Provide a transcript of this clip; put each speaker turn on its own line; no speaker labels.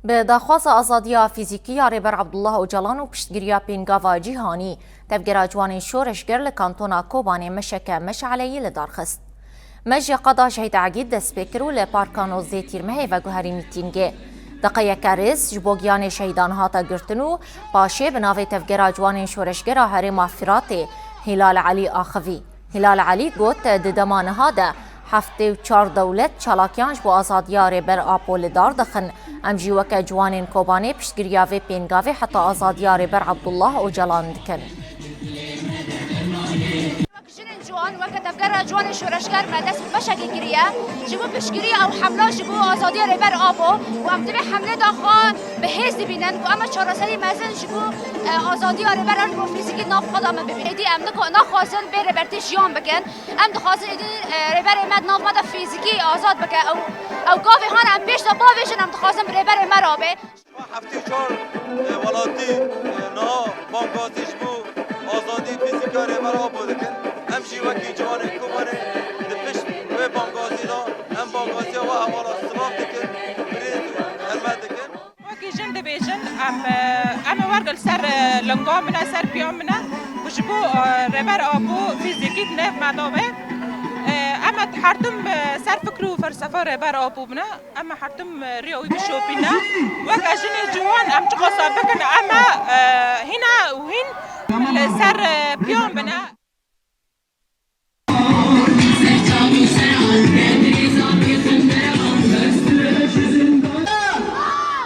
به داخواست آزادی فیزیکی ریبر عبدالله اوجلان و پشتگیری پینگاوا جیهانی تفگیر جوان شورشگر لکانتونا کوبانی مشک مشعلی لدارخست. مجی قضا شهید عقید دست بکرو لپارکانو زیتیر مهی و گوهری میتینگه. دقیق کریز جبوگیان شهیدان هاتا گرتنو پاشه بناوی تفگیر جوان شورشگر هرم افرات هلال علی آخوی. هلال علی گوت ددمان هاده هفته و 4 دولت چالاکیانش با آزادیا ریبر آپول دار دخن امجی وک جوانین کوبانی پشتگیریاوی پینگاوی حتی آزادیا ریبر عبدالله اوجلان دکن.
جوان وقت تفكر جوان شورشگر مدرسة بشكل كريه جبوا بشكري أو حملة جبوا أزادية ربر آبو وأم تبي حملة داخل بهز بينن وأما شراسي مازن جبوا أزادية ربر أربو فيزيكي ناف قدام ببيدي أم نخوازن بربرتش يوم بكن أم دخوازن إدي ربر مد ناف مد فيزيكي آزاد بك أو قافي هان أم بيش دبابيشن أم دخوازن بربر مرابه.
هفته 4 ولاتی نه بانگازی جبوا آزادی فیزیکی ربر آبو دکن. همشی وکی جوان کوبانه دپش و بانگازی دا هم بانگازی و حوالا سلاف دکن برید هرمت دکن
وکی جند بیجن ام ورگل سر لنگا منه سر پیام منه وجبو ربر آبو فیزیکی نف مداوه اما حرتم سر فکر و فلسفه ربر آبو منه اما حرتم ریوی بشوپینه وک اجن جوان ام چقصا بکن اما